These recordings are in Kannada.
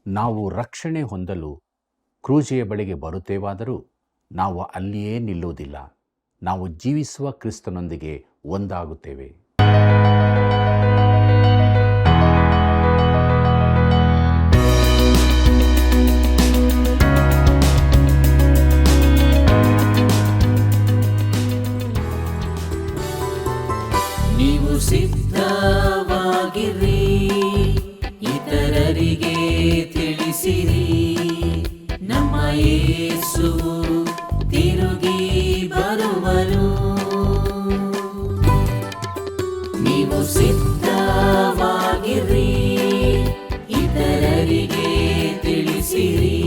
ನಾವು ರಕ್ಷಣೆ ಹೊಂದಲು ಕ್ರೂಜೆಯ ಬಳಿಗೆ ಬರುತ್ತೇವಾದರೂ ನಾವು ಅಲ್ಲಿಯೇ ನಿಲ್ಲುವುದಿಲ್ಲ. ನಾವು ಜೀವಿಸುವ ಕ್ರಿಸ್ತನೊಂದಿಗೆ ಒಂದಾಗುತ್ತೇವೆ. ನೀವು ಸಿದ್ಧವಾಗಿರಿ, ಇತರರಿಗೆ ತಿಳಿಸಿರಿ, ನಮ್ಮ ಯೇಸುವು ತಿರುಗಿ ಬರುವನು. ನೀವು ಸಿದ್ಧವಾಗಿರಿ, ಇತರರಿಗೆ ತಿಳಿಸಿರಿ,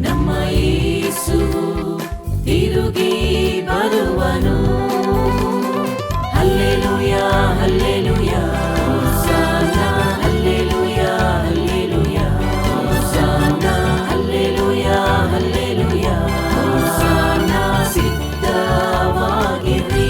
ನಮ್ಮ ಯೇಸುವು ತಿರುಗಿ ಬರುವನು. ಹಲ್ಲೆಲೂಯಾ ಹಲ್ಲೆಲೂಯಾ ಹೋಸನ್ನ, ಹಲ್ಲೆಲೂಯಾ ಹಲ್ಲೆಲೂಯಾ ಹೋಸನ್ನ, ಹಲ್ಲೆಲೂಯಾ ಹಲ್ಲೆಲೂಯಾ ಹೋಸನ್ನ. ಸಿದ್ಧವಾಗಿರಿ.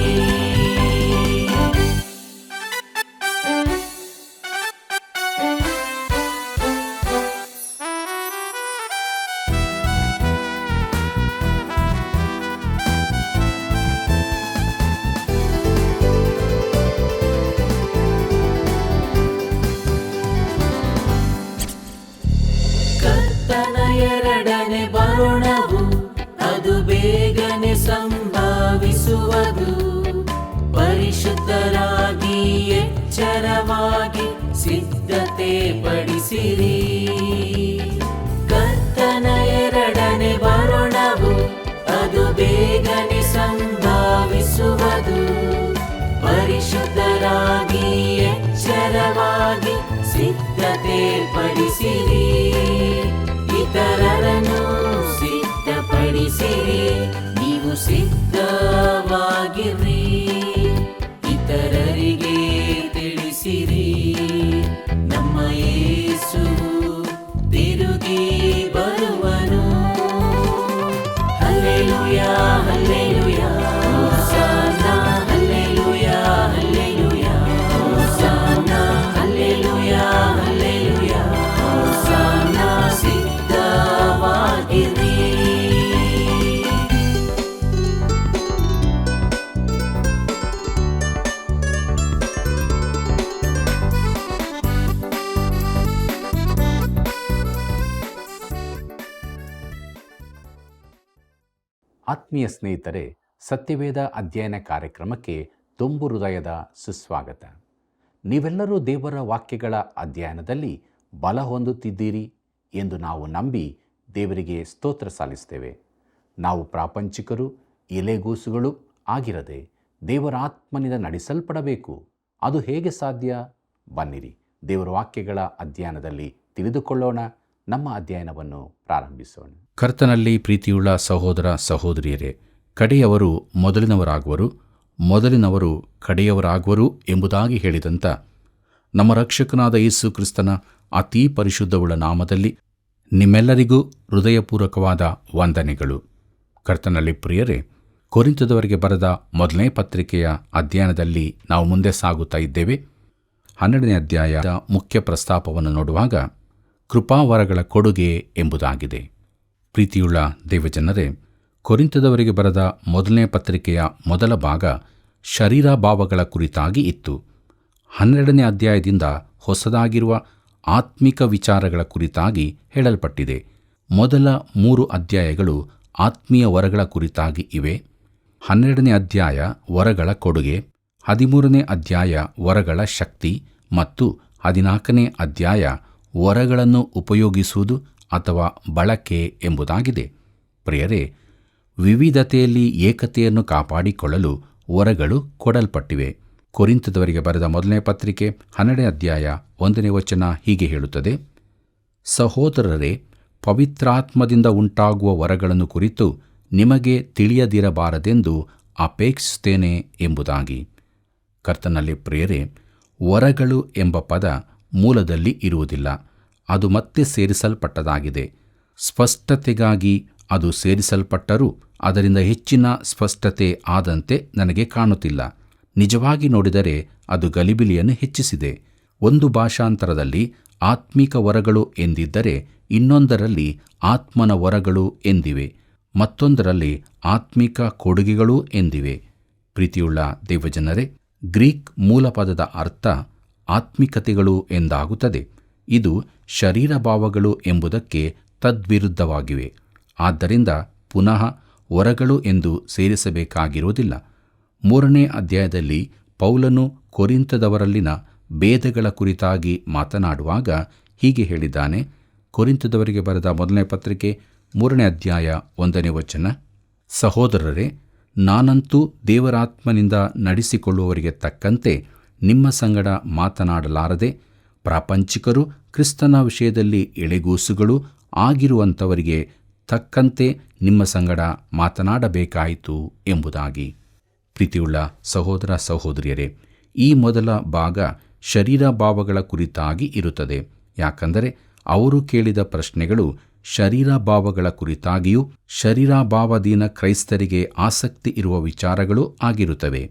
ಕರ್ತನ ಎರಡನೇ ಬರುಣವು ಅದು ಬೇಗನೆ ಸಂಭವಿಸುವುದು. ಪರಿಶುದ್ಧರಾಗಿ ಎಚ್ಚರವಾಗಿ ಸಿದ್ಧತೆ ಪಡಿಸಿರಿ. ಕರ್ತನ ಎರಡನೇ ಬರುಣವು ಅದು ಬೇಗನೆ ಸಂಭವಿಸುವುದು. ಪರಿಶುದ್ಧರಾಗಿ ಎಚ್ಚರವಾಗಿ ಸಿದ್ಧತೆ ಪಡಿಸಿರಿ. ಇತರರನ್ನು ಸಿದ್ಧಪಡಿಸಿರಿ. ನೀವು ಸಿದ್ಧವಾಗಿರಿ, ಇತರರಿಗೆ ತಿಳಿಸಿರಿ, ನಮ್ಮ ಯೇಸು ತಿರುಗಿ ಬರುವನು. ಹಲ್ಲೆಲೂಯಾ ಹಲ್ಲೆಲೂಯಾ ಹೋಸನ್ನ, ಹಲ್ಲೆಲೂಯಾ ಹಲ್ಲೆಲೂಯಾ ಹೋಸನ್ನ, ಹಲ್ಲೆಲೂಯಾ ಹಲ್ಲೆಲೂಯಾ ಹೋಸನ್ನ. ಸಿದ್ಧವಾಗಿರಿ. ಆತ್ಮೀಯ ಸ್ನೇಹಿತರೆ, ಸತ್ಯವೇದ ಅಧ್ಯಯನ ಕಾರ್ಯಕ್ರಮಕ್ಕೆ ತುಂಬು ಹೃದಯದ ಸುಸ್ವಾಗತ. ನೀವೆಲ್ಲರೂ ದೇವರ ವಾಕ್ಯಗಳ ಅಧ್ಯಯನದಲ್ಲಿ ಬಲ ಹೊಂದುತ್ತಿದ್ದೀರಿ ಎಂದು ನಾವು ನಂಬಿ ದೇವರಿಗೆ ಸ್ತೋತ್ರ ಸಲ್ಲಿಸ್ತೇವೆ. ನಾವು ಪ್ರಾಪಂಚಿಕರು, ಎಲೆಗೂಸುಗಳು ಆಗಿರದೆ ದೇವರ ಆತ್ಮನಿಂದ ನಡೆಸಲ್ಪಡಬೇಕು. ಅದು ಹೇಗೆ ಸಾಧ್ಯ? ಬನ್ನಿರಿ, ದೇವರ ವಾಕ್ಯಗಳ ಅಧ್ಯಯನದಲ್ಲಿ ತಿಳಿದುಕೊಳ್ಳೋಣ. ನಮ್ಮ ಅಧ್ಯಯನವನ್ನು ಪ್ರಾರಂಭಿಸೋಣ. ಕರ್ತನಲ್ಲಿ ಪ್ರೀತಿಯುಳ್ಳ ಸಹೋದರ ಸಹೋದರಿಯರೇ, ಕಡೆಯವರು ಮೊದಲಿನವರಾಗುವರು, ಮೊದಲಿನವರು ಕಡೆಯವರಾಗುವರು ಎಂಬುದಾಗಿ ಹೇಳಿದಂಥ ನಮ್ಮ ರಕ್ಷಕನಾದ ಯೇಸು ಕ್ರಿಸ್ತನ ಅತೀ ಪರಿಶುದ್ಧವುಳ್ಳ ನಾಮದಲ್ಲಿ ನಿಮ್ಮೆಲ್ಲರಿಗೂ ಹೃದಯಪೂರ್ವಕವಾದ ವಂದನೆಗಳು. ಕರ್ತನಲ್ಲಿ ಪ್ರಿಯರೇ, ಕೊರಿಂಥದವರಿಗೆ ಬರೆದ ಮೊದಲನೇ ಪತ್ರಿಕೆಯ ಅಧ್ಯಯನದಲ್ಲಿ ನಾವು ಮುಂದೆ ಸಾಗುತ್ತಾ ಇದ್ದೇವೆ. 12ನೇ ಅಧ್ಯಾಯದ ಮುಖ್ಯ ಪ್ರಸ್ತಾಪವನ್ನು ನೋಡುವಾಗ ಕೃಪಾವರಗಳ ಕೊಡುಗೆ ಎಂಬುದಾಗಿದೆ. ಪ್ರೀತಿಯುಳ್ಳ ದೇವಜನರೇ, ಕೊರಿಂಥದವರಿಗೆ ಬರೆದ ಮೊದಲನೇ ಪತ್ರಿಕೆಯ ಮೊದಲ ಭಾಗ ಶರೀರ ಭಾವಗಳ ಕುರಿತಾಗಿ ಇತ್ತು. 12ನೇ ಅಧ್ಯಾಯದಿಂದ ಹೊಸದಾಗಿರುವ ಆತ್ಮಿಕ ವಿಚಾರಗಳ ಕುರಿತಾಗಿ ಹೇಳಲ್ಪಟ್ಟಿದೆ. ಮೊದಲ 3 ಅಧ್ಯಾಯಗಳು ಆತ್ಮೀಯ ವರಗಳ ಕುರಿತಾಗಿ ಇವೆ. 12ನೇ ಅಧ್ಯಾಯ ವರಗಳ ಕೊಡುಗೆ, 13ನೇ ಅಧ್ಯಾಯ ವರಗಳ ಶಕ್ತಿ ಮತ್ತು 14ನೇ ಅಧ್ಯಾಯ ವರಗಳನ್ನು ಉಪಯೋಗಿಸುವುದು ಅಥವಾ ಬಳಕೆ ಎಂಬುದಾಗಿದೆ. ಪ್ರಿಯರೇ, ವಿವಿಧತೆಯಲ್ಲಿ ಏಕತೆಯನ್ನು ಕಾಪಾಡಿಕೊಳ್ಳಲು ವರಗಳು ಕೊಡಲ್ಪಟ್ಟಿವೆ. ಕೊರಿಂಥದವರಿಗೆ ಬರೆದ ಮೊದಲನೇ ಪತ್ರಿಕೆ 12ನೇ ಅಧ್ಯಾಯ 1ನೇ ವಚನ ಹೀಗೆ ಹೇಳುತ್ತದೆ: ಸಹೋದರರೇ, ಪವಿತ್ರಾತ್ಮದಿಂದ ಉಂಟಾಗುವ ವರಗಳನ್ನು ಕುರಿತು ನಿಮಗೆ ತಿಳಿಯದಿರಬಾರದೆಂದು ಅಪೇಕ್ಷಿಸುತ್ತೇನೆ ಎಂಬುದಾಗಿ. ಕರ್ತನಲ್ಲಿ ಪ್ರಿಯರೇ, ವರಗಳು ಎಂಬ ಪದ ಮೂಲದಲ್ಲಿ ಇರುವುದಿಲ್ಲ. ಅದು ಮತ್ತೆ ಸೇರಿಸಲ್ಪಟ್ಟದಾಗಿದೆ. ಸ್ಪಷ್ಟತೆಗಾಗಿ ಅದು ಸೇರಿಸಲ್ಪಟ್ಟರೂ ಅದರಿಂದ ಹೆಚ್ಚಿನ ಸ್ಪಷ್ಟತೆ ಆದಂತೆ ನನಗೆ ಕಾಣುತ್ತಿಲ್ಲ. ನಿಜವಾಗಿ ನೋಡಿದರೆ ಅದು ಗಲಿಬಿಲಿಯನ್ನು ಹೆಚ್ಚಿಸಿದೆ. ಒಂದು ಭಾಷಾಂತರದಲ್ಲಿ ಆತ್ಮಿಕ ವರಗಳು ಎಂದಿದ್ದರೆ ಇನ್ನೊಂದರಲ್ಲಿ ಆತ್ಮನ ವರಗಳು ಎಂದಿವೆ, ಮತ್ತೊಂದರಲ್ಲಿ ಆತ್ಮಿಕ ಕೊಡುಗೆಗಳು ಎಂದಿವೆ. ಪ್ರೀತಿಯುಳ್ಳ ದೇವಜನರೇ, ಗ್ರೀಕ್ ಮೂಲಪದದ ಅರ್ಥ ಆತ್ಮಿಕತೆಗಳು ಎಂದಾಗುತ್ತದೆ. ಇದು ಶರೀರ ಭಾವಗಳು ಎಂಬುದಕ್ಕೆ ತದ್ವಿರುದ್ಧವಾಗಿವೆ. ಆದ್ದರಿಂದ ಪುನಃ ವರಗಳು ಎಂದು ಸೇರಿಸಬೇಕಾಗಿರುವುದಿಲ್ಲ. 3ನೇ ಅಧ್ಯಾಯದಲ್ಲಿ ಪೌಲನು ಕೊರಿಂಥದವರಲ್ಲಿನ ಭೇದಗಳ ಕುರಿತಾಗಿ ಮಾತನಾಡುವಾಗ ಹೀಗೆ ಹೇಳಿದ್ದಾನೆ. ಕೊರಿಂಥದವರಿಗೆ ಬರೆದ 1ನೇ ಪತ್ರಿಕೆ 3ನೇ ಅಧ್ಯಾಯ 1ನೇ ವಚನ, ಸಹೋದರರೇ, ನಾನಂತೂ ದೇವರಾತ್ಮನಿಂದ ನಡೆಸಿಕೊಳ್ಳುವವರಿಗೆ ತಕ್ಕಂತೆ ನಿಮ್ಮ ಸಂಗಡ ಮಾತನಾಡಲಾರದೆ, ಪ್ರಾಪಂಚಿಕರು ಕ್ರಿಸ್ತನ ವಿಷಯದಲ್ಲಿ ಎಳೆಗೂಸುಗಳು ಆಗಿರುವಂಥವರಿಗೆ ತಕ್ಕಂತೆ ನಿಮ್ಮ ಸಂಗಡ ಮಾತನಾಡಬೇಕಾಯಿತು ಎಂಬುದಾಗಿ. ಪ್ರೀತಿಯುಳ್ಳ ಸಹೋದರ ಸಹೋದರಿಯರೇ, ಈ ಮೊದಲ ಭಾಗ ಶರೀರ ಭಾವಗಳ ಕುರಿತಾಗಿ ಇರುತ್ತದೆ. ಯಾಕಂದರೆ ಅವರು ಕೇಳಿದ ಪ್ರಶ್ನೆಗಳು ಶರೀರ ಭಾವಗಳ ಕುರಿತಾಗಿಯೂ ಶರೀರಭಾವಧೀನ ಕ್ರೈಸ್ತರಿಗೆ ಆಸಕ್ತಿ ಇರುವ ವಿಚಾರಗಳು ಆಗಿರುತ್ತವೆ.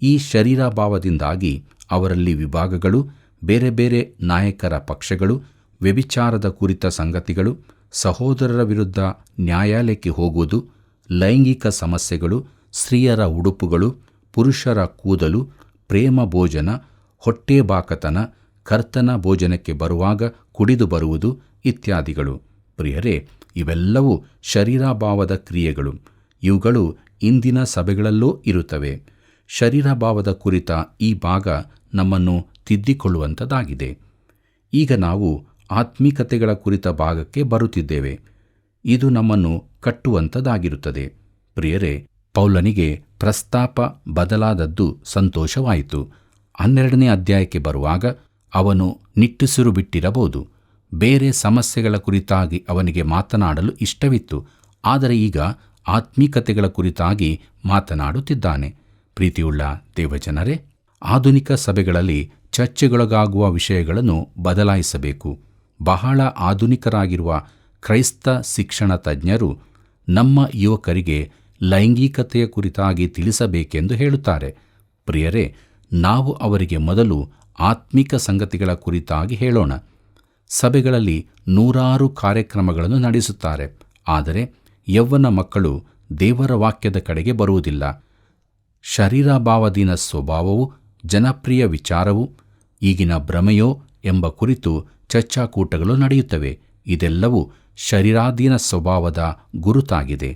ಈ ಶರೀರ ಭಾವದಿಂದಾಗಿ ಅವರಲ್ಲಿ ವಿಭಾಗಗಳು, ಬೇರೆ ಬೇರೆ ನಾಯಕರ ಪಕ್ಷಗಳು, ವ್ಯಭಿಚಾರದ ಕುರಿತ ಸಂಗತಿಗಳು, ಸಹೋದರರ ವಿರುದ್ಧ ನ್ಯಾಯಾಲಯಕ್ಕೆ ಹೋಗುವುದು, ಲೈಂಗಿಕ ಸಮಸ್ಯೆಗಳು, ಸ್ತ್ರೀಯರ ಉಡುಪುಗಳು, ಪುರುಷರ ಕೂದಲು, ಪ್ರೇಮ ಭೋಜನ, ಹೊಟ್ಟೆಬಾಕತನ, ಕರ್ತನ ಭೋಜನಕ್ಕೆ ಬರುವಾಗ ಕುಡಿದು ಬರುವುದು ಇತ್ಯಾದಿಗಳು. ಪ್ರಿಯರೇ, ಇವೆಲ್ಲವೂ ಶರೀರಭಾವದ ಕ್ರಿಯೆಗಳು. ಇವುಗಳು ಇಂದಿನ ಸಭೆಗಳಲ್ಲೂ ಇರುತ್ತವೆ. ಶರೀರಭಾವದ ಕುರಿತ ಈ ಭಾಗ ನಮ್ಮನ್ನು ತಿದ್ದಿಕೊಳ್ಳುವಂಥದ್ದಾಗಿದೆ. ಈಗ ನಾವು ಆತ್ಮಿಕತೆಗಳ ಕುರಿತ ಭಾಗಕ್ಕೆ ಬರುತ್ತಿದ್ದೇವೆ. ಇದು ನಮ್ಮನ್ನು ಕಟ್ಟುವಂಥದ್ದಾಗಿರುತ್ತದೆ. ಪ್ರಿಯರೇ, ಪೌಲನಿಗೆ ಪ್ರಸ್ತಾಪ ಬದಲಾದದ್ದು ಸಂತೋಷವಾಯಿತು. 12ನೇ ಅಧ್ಯಾಯಕ್ಕೆ ಬರುವಾಗ ಅವನು ನಿಟ್ಟುಸಿರು ಬಿಟ್ಟಿರಬಹುದು. ಬೇರೆ ಸಮಸ್ಯೆಗಳ ಕುರಿತಾಗಿ ಅವನಿಗೆ ಮಾತನಾಡಲು ಇಷ್ಟವಿತ್ತು. ಆದರೆ ಈಗ ಆತ್ಮಿಕತೆಗಳ ಕುರಿತಾಗಿ ಮಾತನಾಡುತ್ತಿದ್ದಾನೆ. ಪ್ರೀತಿಯುಳ್ಳ ದೇವಜನರೇ, ಆಧುನಿಕ ಸಭೆಗಳಲ್ಲಿ ಚರ್ಚೆಗೊಳಗಾಗುವ ವಿಷಯಗಳನ್ನು ಬದಲಾಯಿಸಬೇಕು. ಬಹಳ ಆಧುನಿಕರಾಗಿರುವ ಕ್ರೈಸ್ತ ಶಿಕ್ಷಣ ತಜ್ಞರು ನಮ್ಮ ಯುವಕರಿಗೆ ಲೈಂಗಿಕತೆಯ ಕುರಿತಾಗಿ ತಿಳಿಸಬೇಕೆಂದು ಹೇಳುತ್ತಾರೆ. ಪ್ರಿಯರೇ, ನಾವು ಅವರಿಗೆ ಮೊದಲು ಆತ್ಮಿಕ ಸಂಗತಿಗಳ ಕುರಿತಾಗಿ ಹೇಳೋಣ. ಸಭೆಗಳಲ್ಲಿ 100 ಕಾರ್ಯಕ್ರಮಗಳನ್ನು ನಡೆಸುತ್ತಾರೆ. ಆದರೆ ಯೌವನ ಮಕ್ಕಳು ದೇವರ ವಾಕ್ಯದ ಕಡೆಗೆ ಬರುವುದಿಲ್ಲ. ಶರೀರಭಾವಧೀನ ಸ್ವಭಾವವು ಜನಪ್ರಿಯ ವಿಚಾರವು ಈಗಿನ ಭ್ರಮೆಯೋ ಎಂಬ ಕುರಿತು ಚರ್ಚಾಕೂಟಗಳು ನಡೆಯುತ್ತವೆ. ಇದೆಲ್ಲವೂ ಶರೀರಾಧೀನ ಸ್ವಭಾವದ ಗುರುತಾಗಿದೆ.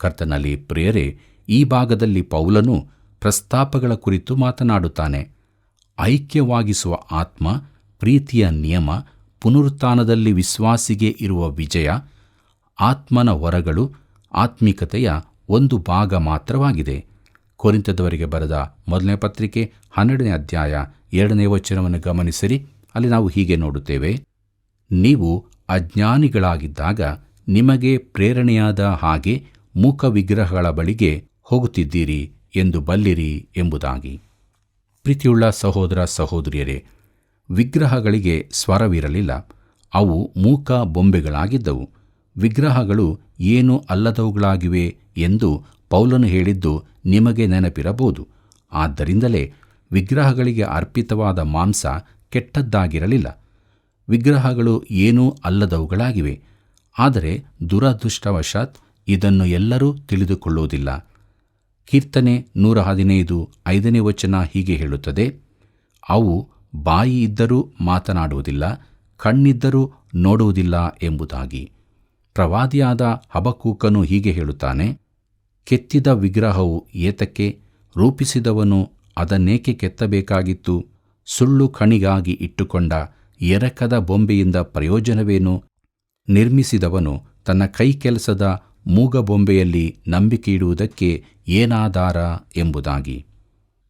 ಕರ್ತನಲ್ಲಿ ಪ್ರಿಯರೇ, ಈ ಭಾಗದಲ್ಲಿ ಪೌಲನು ಪ್ರಸ್ತಾಪಗಳ ಕುರಿತು ಮಾತನಾಡುತ್ತಾನೆ. ಐಕ್ಯವಾಗಿಸುವ ಆತ್ಮ, ಪ್ರೀತಿಯ ನಿಯಮ, ಪುನರುತ್ಥಾನದಲ್ಲಿ ವಿಶ್ವಾಸಿಗೆ ಇರುವ ವಿಜಯ, ಆತ್ಮನ ವರಗಳು ಆತ್ಮಿಕತೆಯ ಒಂದು ಭಾಗ ಮಾತ್ರವಾಗಿದೆ. ಕೊರಿಂಥದವರಿಗೆ ಬರೆದ 1ನೇ ಪತ್ರಿಕೆ 12ನೇ ಅಧ್ಯಾಯ 2ನೇ ವಚನವನ್ನು ಗಮನಿಸಿರಿ. ಅಲ್ಲಿ ನಾವು ಹೀಗೆ ನೋಡುತ್ತೇವೆ, ನೀವು ಅಜ್ಞಾನಿಗಳಾಗಿದ್ದಾಗ ನಿಮಗೆ ಪ್ರೇರಣೆಯಾದ ಹಾಗೆ ಮೂಕ ವಿಗ್ರಹಗಳ ಬಳಿಗೆ ಹೋಗುತ್ತಿದ್ದೀರಿ ಎಂದು ಬಲ್ಲಿರಿ ಎಂಬುದಾಗಿ. ಪ್ರೀತಿಯುಳ್ಳ ಸಹೋದರ ಸಹೋದರಿಯರೇ, ವಿಗ್ರಹಗಳಿಗೆ ಸ್ವರವಿರಲಿಲ್ಲ. ಅವು ಮೂಕ ಬೊಂಬೆಗಳಾಗಿದ್ದವು. ವಿಗ್ರಹಗಳು ಏನೂ ಅಲ್ಲದವುಗಳಾಗಿವೆ ಎಂದು ಪೌಲನು ಹೇಳಿದ್ದು ನಿಮಗೆ ನೆನಪಿರಬಹುದು. ಆದ್ದರಿಂದಲೇ ವಿಗ್ರಹಗಳಿಗೆ ಅರ್ಪಿತವಾದ ಮಾಂಸ ಕೆಟ್ಟದ್ದಾಗಿರಲಿಲ್ಲ. ವಿಗ್ರಹಗಳು ಏನೂ ಅಲ್ಲದವುಗಳಾಗಿವೆ. ಆದರೆ ದುರದೃಷ್ಟವಶಾತ್ ಇದನ್ನು ಎಲ್ಲರೂ ತಿಳಿದುಕೊಳ್ಳುವುದಿಲ್ಲ. ಕೀರ್ತನೆ 115 5ನೇ ವಚನ ಹೀಗೆ ಹೇಳುತ್ತದೆ, ಅವು ಬಾಯಿ ಇದ್ದರೂ ಮಾತನಾಡುವುದಿಲ್ಲ, ಕಣ್ಣಿದ್ದರೂ ನೋಡುವುದಿಲ್ಲ ಎಂಬುದಾಗಿ. ಪ್ರವಾದಿಯಾದ ಹಬಕ್ಕೂಕನು ಹೀಗೆ ಹೇಳುತ್ತಾನೆ, ಕೆತ್ತಿದ ವಿಗ್ರಹವು ಏತಕ್ಕೆ? ರೂಪಿಸಿದವನು ಅದನ್ನೇಕೆ ಕೆತ್ತಬೇಕಾಗಿತ್ತು? ಸುಳ್ಳು ಕಣಿಗಾಗಿ ಇಟ್ಟುಕೊಂಡ ಎರಕದ ಬೊಂಬೆಯಿಂದ ಪ್ರಯೋಜನವೇನು? ನಿರ್ಮಿಸಿದವನು ತನ್ನ ಕೈಕೆಲಸದ ಮೂಗಬೊಂಬೆಯಲ್ಲಿ ನಂಬಿಕೆಯಿಡುವುದಕ್ಕೆ ಏನಾಧಾರ ಎಂಬುದಾಗಿ.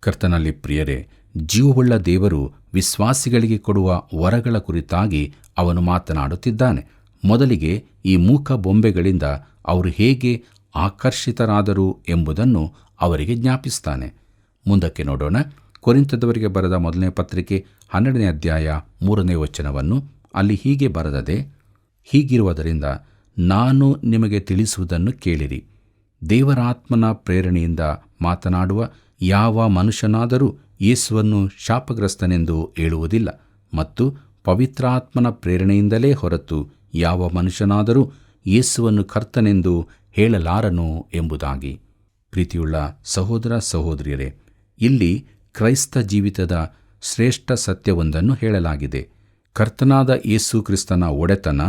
ಕರ್ತನಲ್ಲಿ ಪ್ರಿಯರೇ, ಜೀವವುಳ್ಳ ದೇವರು ವಿಶ್ವಾಸಿಗಳಿಗೆ ಕೊಡುವ ವರಗಳ ಕುರಿತಾಗಿ ಅವನು ಮಾತನಾಡುತ್ತಿದ್ದಾನೆ. ಮೊದಲಿಗೆ ಈ ಮೂಕ ಬೊಂಬೆಗಳಿಂದ ಅವರು ಹೇಗೆ ಆಕರ್ಷಿತರಾದರು ಎಂಬುದನ್ನು ಅವರಿಗೆ ಜ್ಞಾಪಿಸ್ತಾನೆ. ಮುಂದಕ್ಕೆ ನೋಡೋಣ. ಕೊರಿಂಥದವರಿಗೆ ಬರೆದ 1ನೇ ಪತ್ರಿಕೆ 12ನೇ ಅಧ್ಯಾಯ 3ನೇ ವಚನವನ್ನು. ಅಲ್ಲಿ ಹೀಗೆ ಬರೆದದೆ, ಹೀಗಿರುವುದರಿಂದ ನಾನು ನಿಮಗೆ ತಿಳಿಸುವುದನ್ನು ಕೇಳಿರಿ. ದೇವರಾತ್ಮನ ಪ್ರೇರಣೆಯಿಂದ ಮಾತನಾಡುವ ಯಾವ ಮನುಷ್ಯನಾದರೂ ಯೇಸುವನ್ನು ಶಾಪಗ್ರಸ್ತನೆಂದು ಹೇಳುವುದಿಲ್ಲ, ಮತ್ತು ಪವಿತ್ರಾತ್ಮನ ಪ್ರೇರಣೆಯಿಂದಲೇ ಹೊರತು ಯಾವ ಮನುಷ್ಯನಾದರೂ ಯೇಸುವನ್ನು ಕರ್ತನೆಂದು ಹೇಳಲಾರನು ಎಂಬುದಾಗಿ. ಪ್ರೀತಿಯುಳ್ಳ ಸಹೋದರ ಸಹೋದರಿಯರೇ, ಇಲ್ಲಿ ಕ್ರೈಸ್ತ ಜೀವಿತದ ಶ್ರೇಷ್ಠ ಸತ್ಯವೊಂದನ್ನು ಹೇಳಲಾಗಿದೆ. ಕರ್ತನಾದ ಯೇಸು ಕ್ರಿಸ್ತನ ಒಡೆತನ,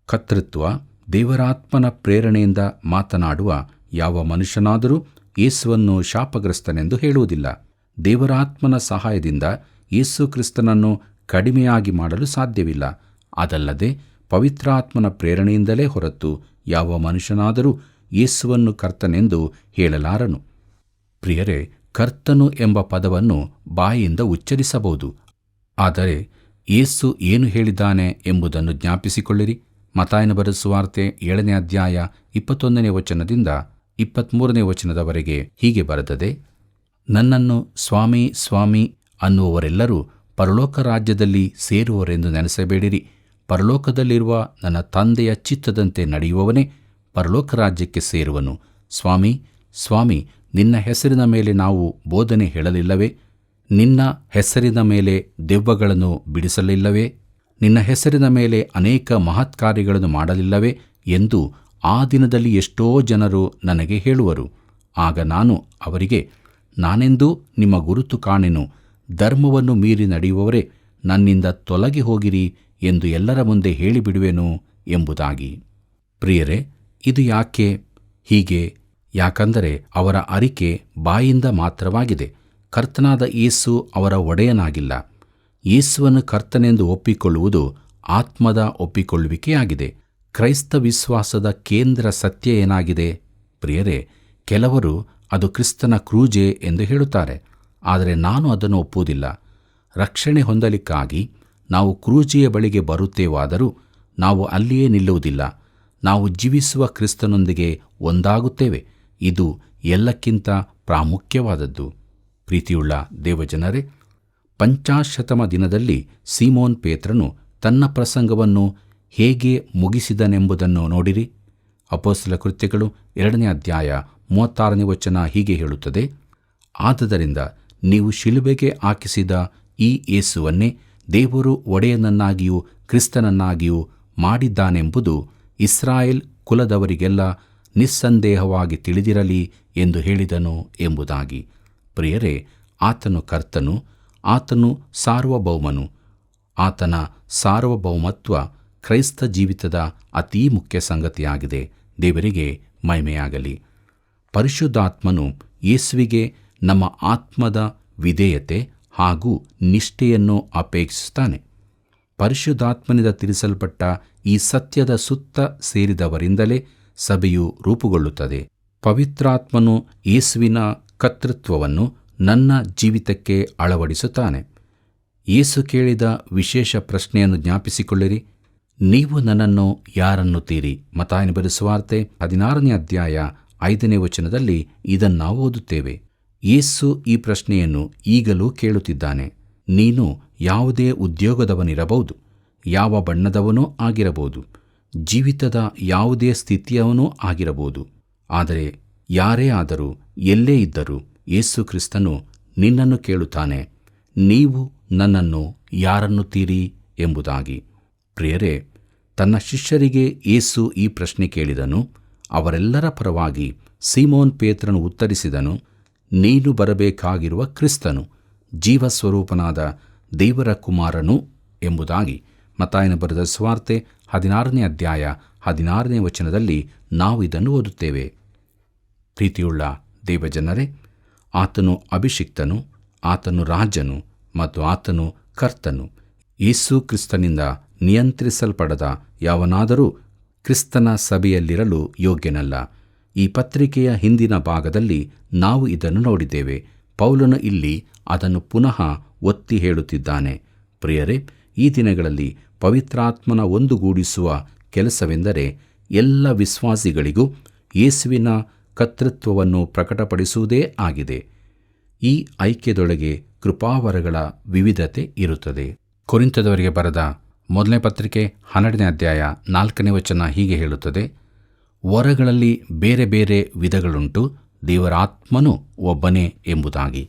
ಕರ್ತೃತ್ವ, ದೇವರಾತ್ಮನ ಪ್ರೇರಣೆಯಿಂದ ಮಾತನಾಡುವ ಯಾವ ಮನುಷ್ಯನಾದರೂ ಯೇಸುವನ್ನು ಶಾಪಗ್ರಸ್ತನೆಂದು ಹೇಳುವುದಿಲ್ಲ. ದೇವರಾತ್ಮನ ಸಹಾಯದಿಂದ ಯೇಸು ಕ್ರಿಸ್ತನನ್ನು ಕಡಿಮೆಯಾಗಿ ಮಾಡಲು ಸಾಧ್ಯವಿಲ್ಲ. ಅದಲ್ಲದೆ ಪವಿತ್ರಾತ್ಮನ ಪ್ರೇರಣೆಯಿಂದಲೇ ಹೊರತು ಯಾವ ಮನುಷ್ಯನಾದರೂ ಯೇಸುವನ್ನು ಕರ್ತನೆಂದು ಹೇಳಲಾರನು. ಪ್ರಿಯರೇ, ಕರ್ತನು ಎಂಬ ಪದವನ್ನು ಬಾಯಿಯಿಂದ ಉಚ್ಚರಿಸಬಹುದು, ಆದರೆ ಯೇಸು ಏನು ಹೇಳಿದ್ದಾನೆ ಎಂಬುದನ್ನು ಜ್ಞಾಪಿಸಿಕೊಳ್ಳಿರಿ. ಮತ್ತಾಯನ ಬರೆದ ಸುವಾರ್ತೆ 7ನೇ ಅಧ್ಯಾಯ 21ನೇ ವಚನದಿಂದ 23ನೇ ವಚನದವರೆಗೆ ಹೀಗೆ ಬರೆದದೆ: ನನ್ನನ್ನು ಸ್ವಾಮಿ ಸ್ವಾಮಿ ಅನ್ನುವವರೆಲ್ಲರೂ ಪರಲೋಕ ರಾಜ್ಯದಲ್ಲಿ ಸೇರುವರೆಂದು ನೆನೆಸಬೇಡಿರಿ. ಪರಲೋಕದಲ್ಲಿರುವ ನನ್ನ ತಂದೆಯ ಚಿತ್ತದಂತೆ ನಡೆಯುವವನೇ ಪರಲೋಕ ರಾಜ್ಯಕ್ಕೆ ಸೇರುವನು. ಸ್ವಾಮಿ ಸ್ವಾಮಿ, ನಿನ್ನ ಹೆಸರಿನ ಮೇಲೆ ನಾವು ಬೋಧನೆ ಹೇಳಲಿಲ್ಲವೇ? ನಿನ್ನ ಹೆಸರಿನ ಮೇಲೆ ದೆವ್ವಗಳನ್ನು ಬಿಡಿಸಲಿಲ್ಲವೇ? ನಿನ್ನ ಹೆಸರಿನ ಮೇಲೆ ಅನೇಕ ಮಹತ್ಕಾರ್ಯಗಳನ್ನು ಮಾಡಲಿಲ್ಲವೇ ಎಂದು ಆ ದಿನದಲ್ಲಿ ಎಷ್ಟೋ ಜನರು ನನಗೆ ಹೇಳುವರು. ಆಗ ನಾನು ಅವರಿಗೆ, ನಾನೆಂದೂ ನಿಮ್ಮ ಗುರುತು ಕಾಣೆನು, ಧರ್ಮವನ್ನು ಮೀರಿ ನಡೆಯುವವರೇ, ನನ್ನಿಂದ ತೊಲಗಿ ಹೋಗಿರಿ ಎಂದು ಎಲ್ಲರ ಮುಂದೆ ಹೇಳಿಬಿಡುವೆನು ಎಂಬುದಾಗಿ. ಪ್ರಿಯರೇ, ಇದು ಯಾಕೆ ಹೀಗೆ? ಯಾಕಂದರೆ ಅವರ ಅರಿಕೆ ಬಾಯಿಂದ ಮಾತ್ರವಾಗಿದೆ. ಕರ್ತನಾದ ಯೇಸು ಅವರ ಒಡೆಯನಾಗಿಲ್ಲ. ಯೇಸುವನ್ನು ಕರ್ತನೆಂದು ಒಪ್ಪಿಕೊಳ್ಳುವುದು ಆತ್ಮದ ಒಪ್ಪಿಕೊಳ್ಳುವಿಕೆಯಾಗಿದೆ. ಕ್ರೈಸ್ತ ವಿಶ್ವಾಸದ ಕೇಂದ್ರ ಸತ್ಯ ಏನಾಗಿದೆ? ಪ್ರಿಯರೇ, ಕೆಲವರು ಅದು ಕ್ರಿಸ್ತನ ಕ್ರೂಜೆ ಎಂದು ಹೇಳುತ್ತಾರೆ, ಆದರೆ ನಾನು ಅದನ್ನು ಒಪ್ಪುವುದಿಲ್ಲ. ರಕ್ಷಣೆ ಹೊಂದಲಿಕ್ಕಾಗಿ ನಾವು ಕ್ರೂಜೆಯ ಬಳಿಗೆ ಬರುತ್ತೇವಾದರೂ ನಾವು ಅಲ್ಲಿಯೇ ನಿಲ್ಲುವುದಿಲ್ಲ. ನಾವು ಜೀವಿಸುವ ಕ್ರಿಸ್ತನೊಂದಿಗೆ ಒಂದಾಗುತ್ತೇವೆ. ಇದು ಎಲ್ಲಕ್ಕಿಂತ ಪ್ರಾಮುಖ್ಯವಾದದ್ದು. ಪ್ರೀತಿಯುಳ್ಳ ದೇವಜನರೇ, ಪಂಚಾಶತಮ ದಿನದಲ್ಲಿ ಸೀಮೋನ್ ಪೇತ್ರನು ತನ್ನ ಪ್ರಸಂಗವನ್ನು ಹೇಗೆ ಮುಗಿಸಿದನೆಂಬುದನ್ನು ನೋಡಿರಿ. ಅಪೊಸ್ತಲ ಕೃತ್ಯಗಳು 2ನೇ ಅಧ್ಯಾಯ 36ನೇ ವಚನ ಹೀಗೆ ಹೇಳುತ್ತದೆ: ಆದುದರಿಂದ ನೀವು ಶಿಲುಬೆಗೆ ಹಾಕಿಸಿದ ಈ ಯೇಸುವನ್ನೇ ದೇವರು ಒಡೆಯನನ್ನಾಗಿಯೂ ಕ್ರಿಸ್ತನನ್ನಾಗಿಯೂ ಮಾಡಿದ್ದಾನೆಂಬುದು ಇಸ್ರಾಯೇಲ್ ಕುಲದವರಿಗೆಲ್ಲ ನಿಸ್ಸಂದೇಹವಾಗಿ ತಿಳಿದಿರಲಿ ಎಂದು ಹೇಳಿದನು ಎಂಬುದಾಗಿ. ಪ್ರಿಯರೇ, ಆತನು ಕರ್ತನು, ಆತನು ಸಾರ್ವಭೌಮನು. ಆತನ ಸಾರ್ವಭೌಮತ್ವ ಕ್ರೈಸ್ತ ಜೀವಿತದ ಅತೀ ಮುಖ್ಯ ಸಂಗತಿಯಾಗಿದೆ. ದೇವರಿಗೆ ಮಹಿಮೆಯಾಗಲಿ. ಪರಿಶುದ್ಧಾತ್ಮನು ಯೇಸುವಿಗೆ ನಮ್ಮ ಆತ್ಮದ ವಿಧೇಯತೆ ಹಾಗೂ ನಿಷ್ಠೆಯನ್ನು ಅಪೇಕ್ಷಿಸುತ್ತಾನೆ. ಪರಿಶುದ್ಧಾತ್ಮನಿಂದ ತಿಳಿಸಲ್ಪಟ್ಟ ಈ ಸತ್ಯದ ಸುತ್ತ ಸೇರಿದವರಿಂದಲೇ ಸಭೆಯು ರೂಪುಗೊಳ್ಳುತ್ತದೆ. ಪವಿತ್ರಾತ್ಮನು ಯೇಸುವಿನ ಕರ್ತೃತ್ವವನ್ನು ನನ್ನ ಜೀವಿತಕ್ಕೆ ಅಳವಡಿಸುತ್ತಾನೆ. ಯೇಸು ಕೇಳಿದ ವಿಶೇಷ ಪ್ರಶ್ನೆಯನ್ನು ಜ್ಞಾಪಿಸಿಕೊಳ್ಳಿರಿ: ನೀವು ನನ್ನನ್ನು ಯಾರನ್ನುತ್ತೀರಿ? ಮತ್ತಾಯನ ಬರೆದ ಸುವಾರ್ತೆ 16ನೇ ಅಧ್ಯಾಯ 5ನೇ ವಚನದಲ್ಲಿ ಇದನ್ನು ನಾವು ಓದುತ್ತೇವೆ. ಯೇಸು ಈ ಪ್ರಶ್ನೆಯನ್ನು ಈಗಲೂ ಕೇಳುತ್ತಿದ್ದಾನೆ. ನೀನು ಯಾವುದೇ ಉದ್ಯೋಗದವನಿರಬಹುದು, ಯಾವ ಬಣ್ಣದವನೂ ಆಗಿರಬಹುದು, ಜೀವಿತದ ಯಾವುದೇ ಸ್ಥಿತಿಯವನೂ ಆಗಿರಬಹುದು. ಆದರೆ ಯಾರೇ ಆದರೂ, ಎಲ್ಲೇ ಇದ್ದರೂ, ಯೇಸು ಕ್ರಿಸ್ತನು ನಿನ್ನನ್ನು ಕೇಳುತ್ತಾನೆ, ನೀವು ನನ್ನನ್ನು ಯಾರನ್ನುತ್ತೀರಿ ಎಂಬುದಾಗಿ. ಪ್ರಿಯರೇ, ತನ್ನ ಶಿಷ್ಯರಿಗೆ ಯೇಸು ಈ ಪ್ರಶ್ನೆ ಕೇಳಿದನು. ಅವರೆಲ್ಲರ ಪರವಾಗಿ ಸೀಮೋನ್ ಪೇತ್ರನು ಉತ್ತರಿಸಿದನು, ನೀನು ಬರಬೇಕಾಗಿರುವ ಕ್ರಿಸ್ತನು, ಜೀವಸ್ವರೂಪನಾದ ದೇವರ ಕುಮಾರನು ಎಂಬುದಾಗಿ. ಮತ್ತಾಯನ ಬರೆದ ಸುವಾರ್ತೆ 16ನೇ ಅಧ್ಯಾಯ 16ನೇ ವಚನದಲ್ಲಿ ನಾವು ಇದನ್ನು ಓದುತ್ತೇವೆ. ಪ್ರೀತಿಯುಳ್ಳ ದೇವಜನರೇ, ಆತನು ಅಭಿಷಿಕ್ತನು, ಆತನು ರಾಜನು ಮತ್ತು ಆತನು ಕರ್ತನು. ಯೇಸು ಕ್ರಿಸ್ತನಿಂದ ನಿಯಂತ್ರಿಸಲ್ಪಡದ ಯಾವನಾದರೂ ಕ್ರಿಸ್ತನ ಸಭೆಯಲ್ಲಿರಲು ಯೋಗ್ಯನಲ್ಲ. ಈ ಪತ್ರಿಕೆಯ ಹಿಂದಿನ ಭಾಗದಲ್ಲಿ ನಾವು ಇದನ್ನು ನೋಡಿದ್ದೇವೆ. ಪೌಲನು ಇಲ್ಲಿ ಅದನ್ನು ಪುನಃ ಒತ್ತಿ ಹೇಳುತ್ತಿದ್ದಾನೆ. ಪ್ರಿಯರೇ, ಈ ದಿನಗಳಲ್ಲಿ ಪವಿತ್ರಾತ್ಮನ ಒಂದುಗೂಡಿಸುವ ಕೆಲಸವೆಂದರೆ ಎಲ್ಲ ವಿಶ್ವಾಸಿಗಳಿಗೂ ಯೇಸುವಿನ ಕರ್ತೃತ್ವವನ್ನು ಪ್ರಕಟಪಡಿಸುವುದೇ ಆಗಿದೆ. ಈ ಐಕ್ಯದೊಳಗೆ ಕೃಪಾವರಗಳ ವಿವಿಧತೆ ಇರುತ್ತದೆ. ಕೊರಿಂಥದವರಿಗೆ ಬರೆದ 1ನೇ ಪತ್ರಿಕೆ 12ನೇ ಅಧ್ಯಾಯ 4ನೇ ವಚನ ಹೀಗೆ ಹೇಳುತ್ತದೆ: ವರಗಳಲ್ಲಿ ಬೇರೆ ಬೇರೆ ವಿಧಗಳುಂಟು, ದೇವರಾತ್ಮನು ಒಬ್ಬನೇ ಎಂಬುದಾಗಿ.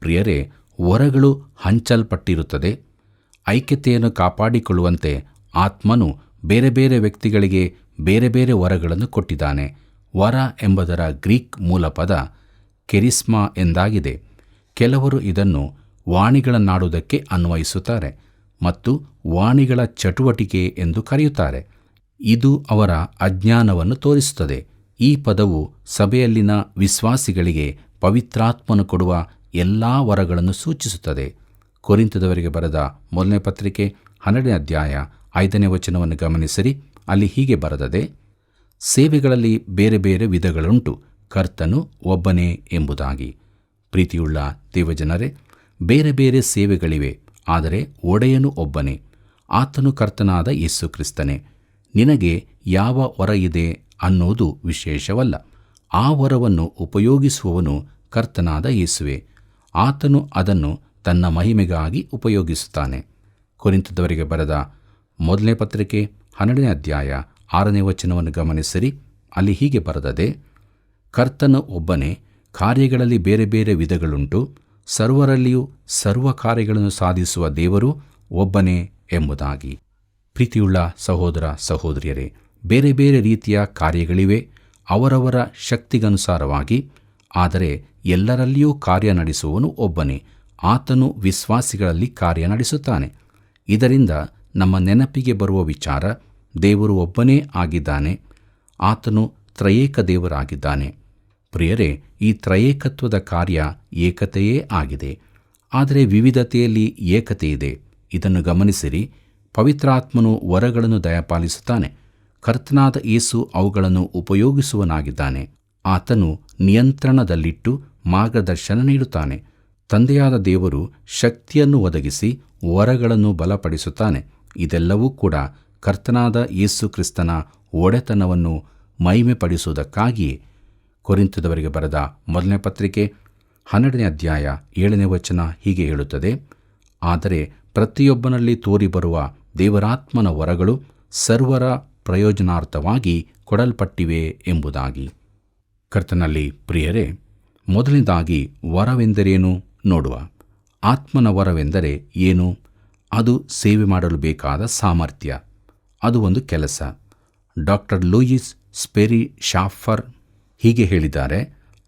ಪ್ರಿಯರೇ, ವರಗಳು ಹಂಚಲ್ಪಟ್ಟಿರುತ್ತದೆ, ಐಕ್ಯತೆಯನ್ನು ಕಾಪಾಡಿಕೊಳ್ಳುವಂತೆ ಆತ್ಮನು ಬೇರೆ ಬೇರೆ ವ್ಯಕ್ತಿಗಳಿಗೆ ಬೇರೆ ಬೇರೆ ವರಗಳನ್ನು ಕೊಟ್ಟಿದ್ದಾನೆ. ವರ ಎಂಬುದರ ಗ್ರೀಕ್ ಮೂಲಪದ ಕೆರಿಸ್ಮಾ ಎಂದಾಗಿದೆ. ಕೆಲವರು ಇದನ್ನು ವಾಣಿಗಳನ್ನಾಡುವುದಕ್ಕೆ ಅನ್ವಯಿಸುತ್ತಾರೆ ಮತ್ತು ವಾಣಿಗಳ ಚಟುವಟಿಕೆ ಎಂದು ಕರೆಯುತ್ತಾರೆ. ಇದು ಅವರ ಅಜ್ಞಾನವನ್ನು ತೋರಿಸುತ್ತದೆ. ಈ ಪದವು ಸಭೆಯಲ್ಲಿನ ವಿಶ್ವಾಸಿಗಳಿಗೆ ಪವಿತ್ರಾತ್ಮನು ಕೊಡುವ ಎಲ್ಲ ವರಗಳನ್ನು ಸೂಚಿಸುತ್ತದೆ. ಕೊರಿಂಥದವರಿಗೆ ಬರೆದ ಮೊದಲನೇ ಪತ್ರಿಕೆ 12ನೇ ಅಧ್ಯಾಯ 5ನೇ ವಚನವನ್ನು ಗಮನಿಸಿರಿ. ಅಲ್ಲಿ ಹೀಗೆ ಬರೆದದೆ, ಸೇವೆಗಳಲ್ಲಿ ಬೇರೆ ಬೇರೆ ವಿಧಗಳುಂಟು, ಕರ್ತನು ಒಬ್ಬನೇ ಎಂಬುದಾಗಿ. ಪ್ರೀತಿಯುಳ್ಳ ದೇವಜನರೇ, ಬೇರೆ ಬೇರೆ ಸೇವೆಗಳಿವೆ, ಆದರೆ ಒಡೆಯನು ಒಬ್ಬನೇ. ಆತನು ಕರ್ತನಾದ ಯೇಸು ಕ್ರಿಸ್ತನೇ. ನಿನಗೆ ಯಾವ ವರ ಇದೆ ಅನ್ನೋದು ವಿಶೇಷವಲ್ಲ. ಆ ವರವನ್ನು ಉಪಯೋಗಿಸುವವನು ಕರ್ತನಾದ ಯೇಸುವೆ. ಆತನು ಅದನ್ನು ತನ್ನ ಮಹಿಮೆಗಾಗಿ ಉಪಯೋಗಿಸುತ್ತಾನೆ. ಕೊರಿಂಥದವರಿಗೆ ಬರೆದ ಮೊದಲನೇ ಪತ್ರಿಕೆ 12ನೇ ಅಧ್ಯಾಯ 6ನೇ ವಚನವನ್ನು ಗಮನಿಸಿರಿ. ಅಲ್ಲಿ ಹೀಗೆ ಬರೆದದೆ, ಕರ್ತನು ಒಬ್ಬನೇ, ಕಾರ್ಯಗಳಲ್ಲಿ ಬೇರೆ ಬೇರೆ ವಿಧಗಳುಂಟು, ಸರ್ವರಲ್ಲಿಯೂ ಸರ್ವ ಕಾರ್ಯಗಳನ್ನು ಸಾಧಿಸುವ ದೇವರು ಒಬ್ಬನೇ ಎಂಬುದಾಗಿ. ಪ್ರೀತಿಯುಳ್ಳ ಸಹೋದರ ಸಹೋದರಿಯರೇ, ಬೇರೆ ಬೇರೆ ರೀತಿಯ ಕಾರ್ಯಗಳಿವೆ ಅವರವರ ಶಕ್ತಿಗನುಸಾರವಾಗಿ. ಆದರೆ ಎಲ್ಲರಲ್ಲಿಯೂ ಕಾರ್ಯ ನಡೆಸುವವನು ಒಬ್ಬನೇ. ಆತನು ವಿಶ್ವಾಸಿಗಳಲ್ಲಿ ಕಾರ್ಯ ನಡೆಸುತ್ತಾನೆ. ಇದರಿಂದ ನಮ್ಮ ನೆನಪಿಗೆ ಬರುವ ವಿಚಾರ, ದೇವರು ಒಬ್ಬನೇ ಆಗಿದ್ದಾನೆ. ಆತನು ತ್ರಯೇಕ ದೇವರಾಗಿದ್ದಾನೆ. ಪ್ರಿಯರೇ, ಈ ತ್ರಯೇಕತ್ವದ ಕಾರ್ಯ ಏಕತೆಯೇ ಆಗಿದೆ. ಆದರೆ ವಿವಿಧತೆಯಲ್ಲಿ ಏಕತೆ ಇದೆ. ಇದನ್ನು ಗಮನಿಸಿರಿ. ಪವಿತ್ರಾತ್ಮನು ವರಗಳನ್ನು ದಯಪಾಲಿಸುತ್ತಾನೆ. ಕರ್ತನಾದ ಯೇಸು ಅವುಗಳನ್ನು ಉಪಯೋಗಿಸುವನಾಗಿದ್ದಾನೆ. ಆತನು ನಿಯಂತ್ರಣದಲ್ಲಿಟ್ಟು ಮಾರ್ಗದರ್ಶನ ನೀಡುತ್ತಾನೆ. ತಂದೆಯಾದ ದೇವರು ಶಕ್ತಿಯನ್ನು ಒದಗಿಸಿ ವರಗಳನ್ನು ಬಲಪಡಿಸುತ್ತಾನೆ. ಇದೆಲ್ಲವೂ ಕೂಡ ಕರ್ತನಾದ ಯೇಸು ಕ್ರಿಸ್ತನ ಒಡೆತನವನ್ನು ಮಹಿಮೆಪಡಿಸುವುದಕ್ಕಾಗಿಯೇ. ಕೊರಿಂಥದವರಿಗೆ ಬರೆದ ಮೊದಲನೇ ಪತ್ರಿಕೆ 12ನೇ ಅಧ್ಯಾಯ 7ನೇ ವಚನ ಹೀಗೆ ಹೇಳುತ್ತದೆ, ಆದರೆ ಪ್ರತಿಯೊಬ್ಬನಲ್ಲಿ ತೋರಿಬರುವ ದೇವರಾತ್ಮನ ವರಗಳು ಸರ್ವರ ಪ್ರಯೋಜನಾರ್ಥವಾಗಿ ಕೊಡಲ್ಪಟ್ಟಿವೆ ಎಂಬುದಾಗಿ. ಕರ್ತನಲ್ಲಿ ಪ್ರಿಯರೇ, ಮೊದಲನೇದಾಗಿ ವರವೆಂದರೇನು ನೋಡುವ. ಆತ್ಮನ ವರವೆಂದರೆ ಏನು? ಅದು ಸೇವೆ ಮಾಡಲು ಬೇಕಾದ ಸಾಮರ್ಥ್ಯ. ಅದು ಒಂದು ಕೆಲಸ. ಡಾಕ್ಟರ್ ಲೂಯಿಸ್ ಸ್ಪೆರಿ ಶಾಫರ್ ಹೀಗೆ ಹೇಳಿದ್ದಾರೆ,